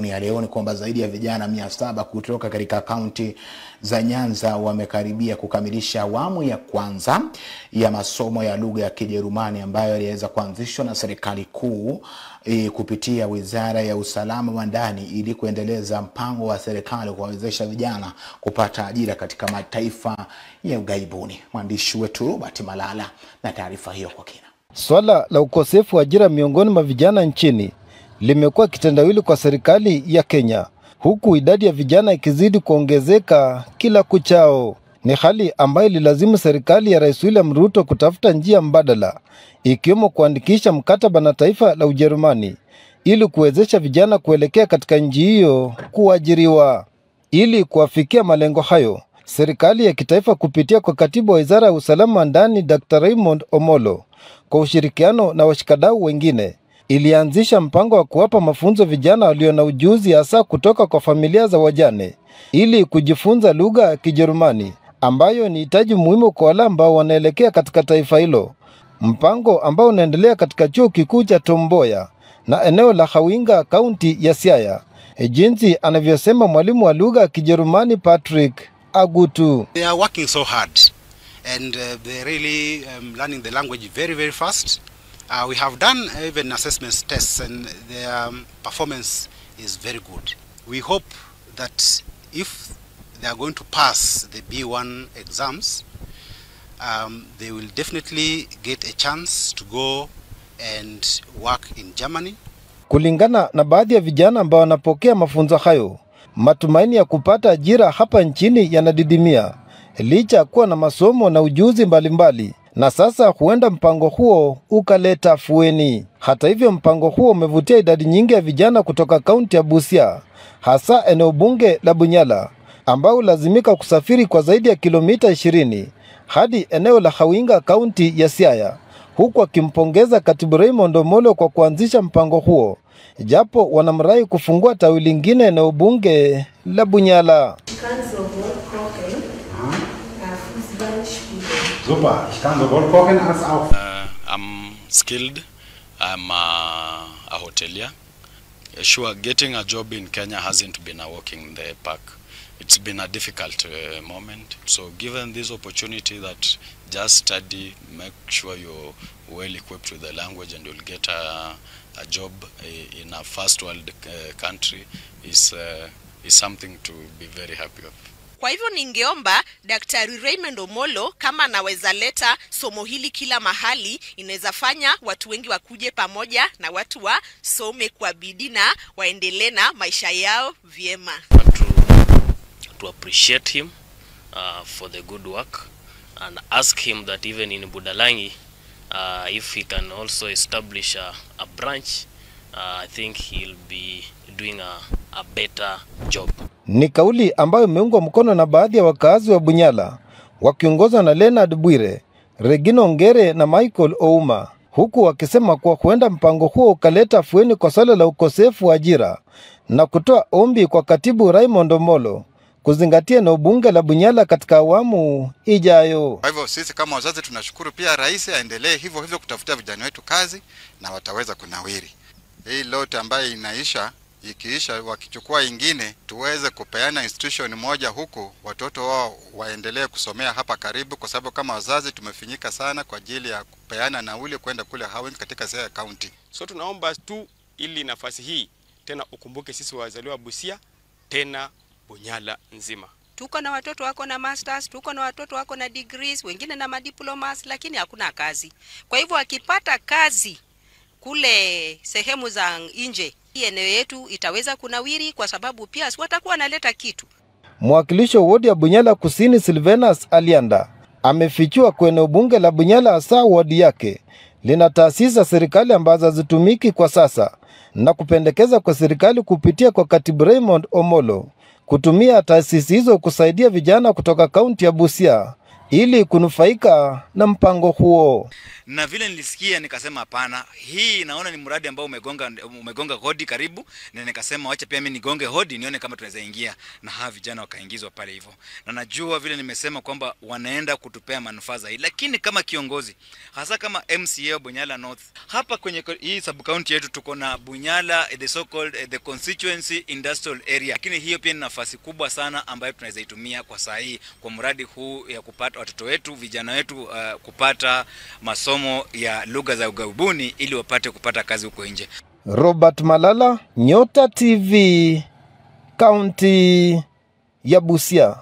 utamaduni ya leo ni kwamba zaidi ya vijana 700 kutoka katika kaunti za Nyanza wamekaribia kukamilisha awamu ya kwanza ya masomo ya lugha ya Kijerumani ambayo yaliweza kuanzishwa na serikali kuu kupitia Wizara ya Usalama wa Ndani ili kuendeleza mpango wa serikali kuwawezesha vijana kupata ajira katika mataifa ya ughaibuni. Mwandishi wetu Robert Malala na taarifa hiyo kwa kina. Swala la ukosefu wa ajira miongoni mwa vijana nchini limekuwa kitendawili kwa serikali ya Kenya, huku idadi ya vijana ikizidi kuongezeka kila kuchao. Ni hali ambayo ililazimu serikali ya Rais William Ruto kutafuta njia mbadala, ikiwemo kuandikisha mkataba na taifa la Ujerumani ili kuwezesha vijana kuelekea katika nchi hiyo kuajiriwa. Ili kuafikia malengo hayo, serikali ya kitaifa kupitia kwa katibu wa Wizara ya Usalama wa Ndani Dr. Raymond Omolo kwa ushirikiano na washikadau wengine ilianzisha mpango wa kuwapa mafunzo vijana walio na ujuzi hasa kutoka kwa familia za wajane ili kujifunza lugha ya Kijerumani ambayo ni hitaji muhimu kwa wale ambao wanaelekea katika taifa hilo. Mpango ambao unaendelea katika chuo kikuu cha Tom Mboya na eneo la Khawinga, kaunti ya Siaya, jinsi anavyosema mwalimu wa lugha ya Kijerumani Patrick Agutu. They are working so hard and they're really learning the language very, very fast. We have done even assessment tests and their performance is very good. We hope that if they are going to pass the B1 exams, they will definitely get a chance to go and work in Germany. Kulingana na baadhi ya vijana ambao wanapokea mafunzo hayo, matumaini ya kupata ajira hapa nchini yanadidimia licha kuwa na masomo na ujuzi mbalimbali, na sasa huenda mpango huo ukaleta afueni. Hata hivyo, mpango huo umevutia idadi nyingi ya vijana kutoka kaunti ya Busia, hasa eneo bunge la Bunyala, ambao lazimika kusafiri kwa zaidi ya kilomita 20 hadi eneo la Khawinga, kaunti ya Siaya, huku akimpongeza katibu Raymond Omolo kwa kuanzisha mpango huo, japo wanamrai kufungua tawi lingine eneo bunge la Bunyala. Super, ich kann sowohl kochen als auch. I'm skilled. I'm a hotelier. Sure, getting a job in Kenya hasn't been a walk in the park. It's been a difficult moment. So given this opportunity that just study, make sure you're well equipped with the language and you'll get a job in a first world country is something to be very happy of. Kwa hivyo ningeomba Daktari Raymond Omolo kama anaweza leta somo hili kila mahali, inaweza fanya watu wengi wakuje pamoja na watu wasome kwa bidii na waendelee na maisha yao vyema. To appreciate him for the good work and ask him that even in Budalangi, if he can also establish a branch, I think he'll be doing a better job. Ni kauli ambayo imeungwa mkono na baadhi ya wakazi wa Bunyala wakiongozwa na Leonard Bwire, Regino Ngere na Michael Ouma, huku wakisema kuwa huenda mpango huo ukaleta afueni kwa swala la ukosefu wa ajira na kutoa ombi kwa katibu Raymond Omolo kuzingatia na bunge la Bunyala katika awamu ijayo. Kwa hivyo sisi kama wazazi tunashukuru pia rais aendelee hivyo kutafutia vijana wetu kazi na wataweza kunawiri. Hii lote ambayo ikiisha wakichukua ingine tuweze kupeana institution moja huku watoto wao waendelee kusomea hapa karibu, kwa sababu kama wazazi tumefinyika sana kwa ajili ya kupeana nauli kwenda kule Khawinga katika Siaya County. So tunaomba tu ili nafasi hii tena ukumbuke sisi wazaliwa Busia tena Bunyala nzima. Tuko na watoto wako na masters, tuko na watoto wako na degrees, wengine na madiplomas, lakini hakuna kazi. Kwa hivyo akipata kazi kule sehemu za nje, eneo yetu itaweza kunawiri kwa sababu pia watakuwa wanaleta kitu. Mwakilishi wa wodi ya Bunyala Kusini Silvanus Alianda amefichua kwa eneo bunge la Bunyala hasa wodi yake lina taasisi za serikali ambazo hazitumiki kwa sasa, na kupendekeza kwa serikali kupitia kwa katibu Raymond Omolo kutumia taasisi hizo kusaidia vijana kutoka kaunti ya Busia ili kunufaika na mpango huo. Na vile nilisikia nikasema hapana, hii naona ni mradi ambao umegonga hodi karibu, na nikasema wacha pia mimi nigonge hodi nione kama tunaweza ingia, na hawa vijana wakaingizwa pale hivyo. Na najua vile nimesema kwamba wanaenda kutupea manufaa zaidi, lakini kama kiongozi, hasa kama MCA Bunyala North, hapa kwenye hii sub county yetu tuko na Bunyala, the so called the constituency industrial area. Lakini hiyo pia ni nafasi kubwa sana ambayo tunaweza itumia kwa saa hii kwa mradi huu ya kupata watoto wetu, vijana wetu kupata masomo ya lugha za ughaibuni ili wapate kupata kazi huko nje. Robert Malala, Nyota TV, kaunti ya Busia.